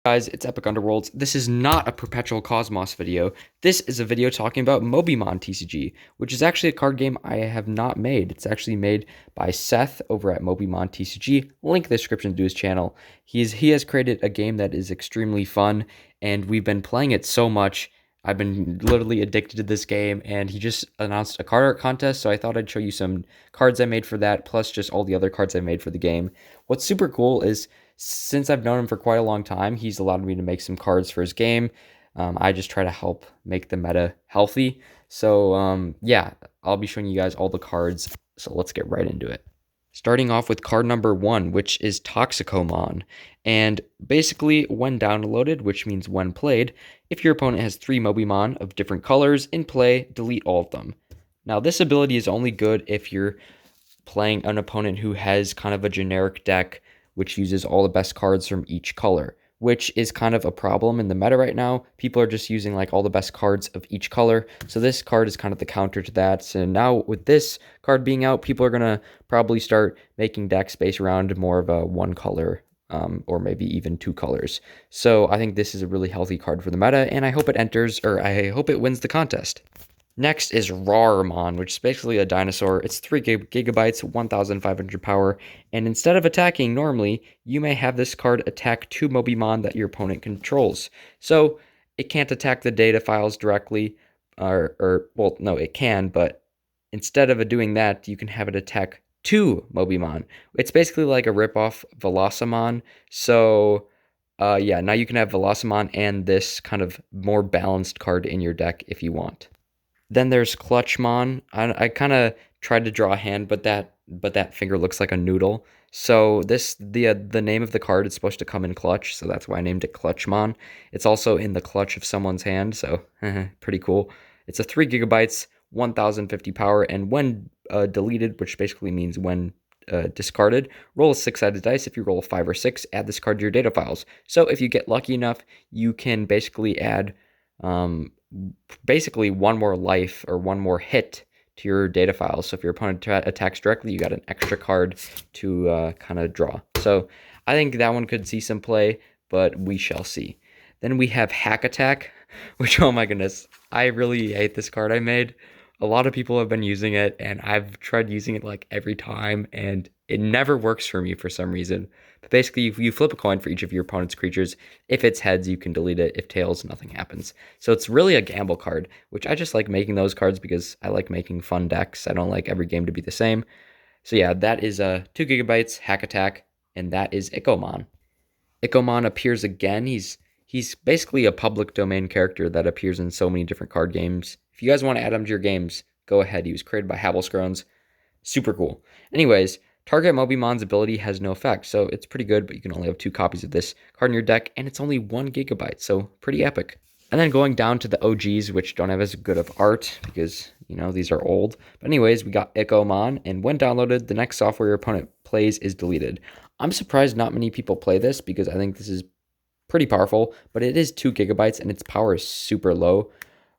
Guys, it's Epic Underworlds. This is not a Perpetual Cosmos video. This is a video talking about Mobi-Mon TCG, which is actually a card game I have not made. It's actually made by Seth over at Mobi-Mon TCG. Link in the description to his channel. He has created a game that is extremely fun, and we've been playing it so much. I've been literally addicted to this game, and he just announced a card art contest, so I thought I'd show you some cards I made for that, plus just all the other cards I made for the game. What's super cool is, since I've known him for quite a long time, he's allowed me to make some cards for his game. I just try to help make the meta healthy. So yeah, I'll be showing you guys all the cards, so let's get right into it. Starting off with card number 1, which is Toxicomon. And basically, when downloaded, which means when played, if your opponent has 3 Mobi-Mon of different colors in play, delete all of them. Now, this ability is only good if you're playing an opponent who has kind of a generic deck which uses all the best cards from each color, which is kind of a problem in the meta right now. People are just using like all the best cards of each color. So this card is kind of the counter to that. So now with this card being out, people are going to probably start making decks based around more of a one color or maybe even 2 colors. So I think this is a really healthy card for the meta, and I hope it enters, or I hope it wins the contest. Next is Rarmon, which is basically a dinosaur. It's 3 gigabytes, 1,500 power, and instead of attacking normally, you may have this card attack 2 Mobi-Mon that your opponent controls. So it can't attack the data files directly, well, no, it can, but instead of it doing that, you can have it attack 2 Mobi-Mon. It's basically like a ripoff Velocimon. So yeah, now you can have Velocimon and this kind of more balanced card in your deck if you want. Then there's Clutchmon. I kind of tried to draw a hand, but that finger looks like a noodle. So the name of the card is supposed to come in clutch, so that's why I named it Clutchmon. It's also in the clutch of someone's hand, so pretty cool. It's a 3 gigabytes, 1,050 power, and when deleted, which basically means when discarded, roll a 6-sided dice. If you roll a 5 or 6, add this card to your data files. So if you get lucky enough, you can basically add basically one more life or one more hit to your data files. So if your opponent attacks directly, you got an extra card to kind of draw. So I think that one could see some play, but we shall see. Then we have Hack Attack, which, oh my goodness, I really hate this card I made. A lot of people have been using it, and I've tried using it like every time, and it never works for me for some reason. But basically, if you flip a coin for each of your opponent's creatures, if it's heads, you can delete it. If tails, nothing happens. So it's really a gamble card, which I just like making those cards because I like making fun decks. I don't like every game to be the same. So yeah, that is 2 gigabytes, Hack Attack, and that is Ikomon. Ikomon appears again. He's basically a public domain character that appears in so many different card games. If you guys want to add him to your games, go ahead. He was created by Havelskrones. Super cool. Anyways, target Mobi-Mon's ability has no effect, so it's pretty good, but you can only have 2 copies of this card in your deck, and it's only 1 gigabyte, so pretty epic. And then going down to the OGs, which don't have as good of art, because, you know, these are old. But anyways, we got Ikomon, and when downloaded, the next software your opponent plays is deleted. I'm surprised not many people play this, because I think this is pretty powerful, but it is 2 gigabytes, and its power is super low,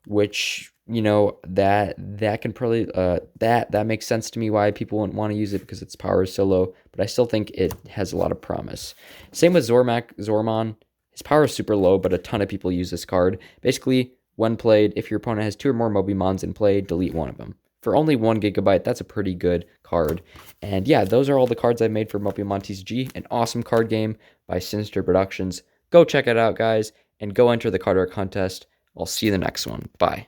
which, you know, that can probably that makes sense to me why people wouldn't want to use it, because its power is so low. But I still think it has a lot of promise. Same with Zormon. His power is super low, but a ton of people use this card. Basically, when played, if your opponent has 2 or more Mobi-Mons in play, delete one of them. For only 1 gigabyte, that's a pretty good card. And yeah, those are all the cards I made for Mobi-Mon TCG, an awesome card game by Sinister Productions. Go check it out, guys, and go enter the card art contest. I'll see you in the next one. Bye.